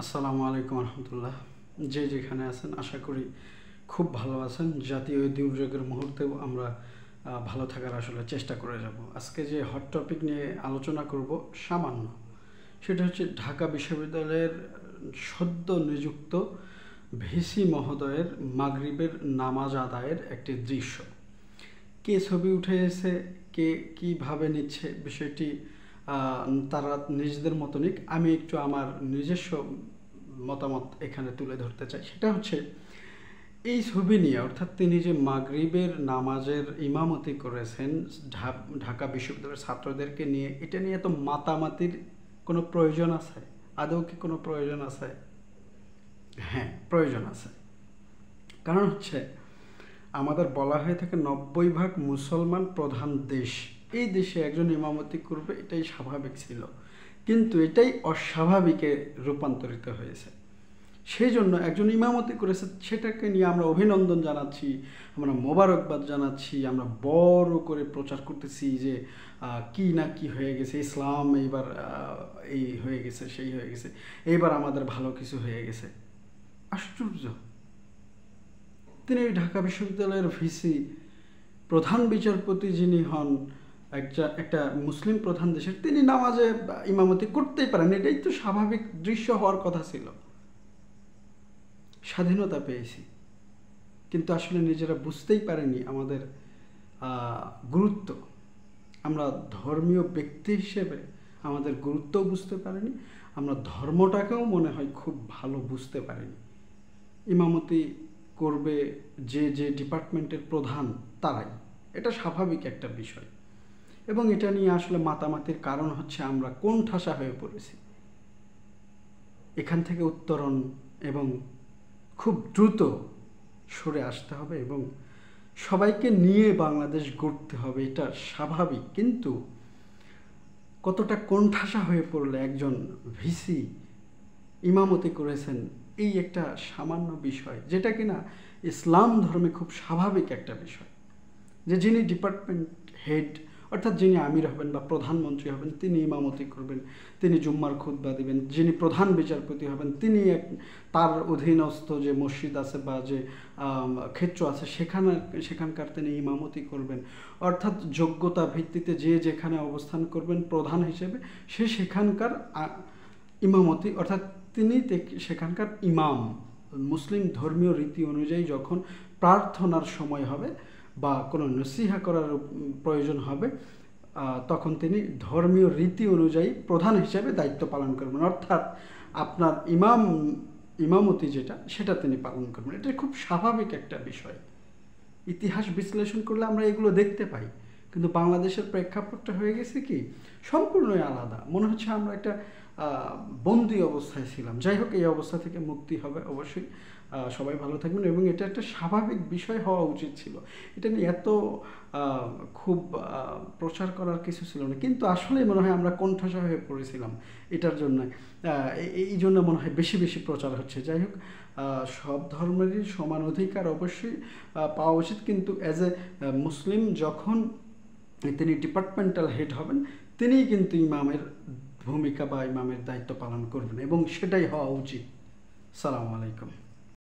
আসসালামু আলাইকুম রহমতুল্লাহ। যে যেখানে আছেন আশা করি খুব ভালো আছেন। জাতীয় দুর্যোগের মুহূর্তেও আমরা ভালো থাকার আসলে চেষ্টা করে যাব। আজকে যে হট টপিক নিয়ে আলোচনা করব সামান্য, সেটা হচ্ছে ঢাকা বিশ্ববিদ্যালয়ের সদ্য নিযুক্ত ভিসি মহোদয়ের মাগরিবের নামাজ আদায়ের একটি দৃশ্য। কে ছবি উঠে এসে, কে কীভাবে নিচ্ছে বিষয়টি তারা নিজেদের মতো নিক, আমি একটু আমার নিজস্ব মতামত এখানে তুলে ধরতে চাই। সেটা হচ্ছে এই ছবি নিয়ে, অর্থাৎ তিনি যে মাগরিবের নামাজের ইমামতি করেছেন ঢাকা বিশ্ববিদ্যালয়ের ছাত্রদেরকে নিয়ে, এটা নিয়ে তো মাতামাতির কোনো প্রয়োজন আছে? আদৌ কি কোনো প্রয়োজন আছে? হ্যাঁ, প্রয়োজন আছে। কারণ হচ্ছে আমাদের বলা হয়ে থাকে 90% মুসলমান প্রধান দেশ। এই দেশে একজন ইমামতি করবে, এটাই স্বাভাবিক ছিল, কিন্তু এটাই অস্বাভাবিকে রূপান্তরিত হয়েছে। সেই জন্য একজন ইমামতি করেছে, সেটাকে নিয়ে আমরা অভিনন্দন জানাচ্ছি, আমরা মোবারকবাদ জানাচ্ছি, আমরা বড় করে প্রচার করতেছি যে কি না কি হয়ে গেছে, ইসলাম এইবার এই হয়ে গেছে, সেই হয়ে গেছে, এইবার আমাদের ভালো কিছু হয়ে গেছে। আশ্চর্য! তিনি ঢাকা বিশ্ববিদ্যালয়ের ভিসি, প্রধান বিচারপতি যিনি হন, একটা মুসলিম প্রধান দেশের, তিনি নামাজে ইমামতি করতেই পারেন। এটাই তো স্বাভাবিক দৃশ্য হওয়ার কথা ছিল। স্বাধীনতা পেয়েছি, কিন্তু আসলে নিজেরা বুঝতেই পারেনি আমাদের গুরুত্ব। আমরা ধর্মীয় ব্যক্তি হিসেবে আমাদের গুরুত্বও বুঝতে পারিনি, আমরা ধর্মটাকেও মনে হয় খুব ভালো বুঝতে পারিনি। ইমামতি করবে যে যে ডিপার্টমেন্টের প্রধান, তারাই, এটা স্বাভাবিক একটা বিষয়। এবং এটা নিয়ে আসলে মাতামাতির কারণ হচ্ছে আমরা কোণঠাসা হয়ে পড়েছি। এখান থেকে উত্তরণ এবং খুব দ্রুত সরে আসতে হবে এবং সবাইকে নিয়ে বাংলাদেশ গড়তে হবে, এটা স্বাভাবিক। কিন্তু কতটা কোণঠাসা হয়ে পড়লে একজন ভিসি ইমামতি করেছেন, এই একটা সামান্য বিষয়, যেটা কিনা ইসলাম ধর্মে খুব স্বাভাবিক একটা বিষয়, যে যিনি ডিপার্টমেন্ট হেড, অর্থাৎ যিনি আমির হবেন বা প্রধানমন্ত্রী হবেন, তিনি ইমামতি করবেন, তিনি জুম্মার খুতবা দিবেন। যিনি প্রধান বিচারপতি হবেন, তিনি তার অধীনস্থ যে মসজিদ আছে বা যে ক্ষেত্র আছে, সেখানকার তিনি ইমামতি করবেন। অর্থাৎ যোগ্যতা ভিত্তিতে যে যেখানে অবস্থান করবেন প্রধান হিসেবে, সে সেখানকার ইমামতি, অর্থাৎ তিনি সেখানকার ইমাম। মুসলিম ধর্মীয় রীতি অনুযায়ী যখন প্রার্থনার সময় হবে বা কোনো নসিহা করার প্রয়োজন হবে, তখন তিনি ধর্মীয় রীতি অনুযায়ী প্রধান হিসেবে দায়িত্ব পালন করবেন। অর্থাৎ আপনার ইমামতি যেটা, সেটা তিনি পালন করবেন। এটা খুব স্বাভাবিক একটা বিষয়। ইতিহাস বিশ্লেষণ করলে আমরা এগুলো দেখতে পাই, কিন্তু বাংলাদেশের প্রেক্ষাপটটা হয়ে গেছে কি সম্পূর্ণই আলাদা। মনে হচ্ছে আমরা একটা বন্দি অবস্থায় ছিলাম। যাই হোক, এই অবস্থা থেকে মুক্তি হবে অবশ্যই। সবাই ভালো থাকবেন এবং এটা একটা স্বাভাবিক বিষয় হওয়া উচিত ছিল। এটা নিয়ে এত খুব প্রচার করার কিছু ছিল না, কিন্তু আসলেই মনে হয় আমরা কোণঠাসা হয়ে পড়েছিলাম এটার জন্য। এই জন্য মনে হয় বেশি বেশি প্রচার হচ্ছে। যাই হোক, সব ধর্মেরই সমান অধিকার অবশ্যই পাওয়া উচিত, কিন্তু অ্যাজ এ মুসলিম যখন তিনি ডিপার্টমেন্টাল হেড হবেন, তিনিই কিন্তু ইমামের ভূমিকা বা ইমামের দায়িত্ব পালন করবেন এবং সেটাই হওয়া উচিত। সালামু আলাইকুম।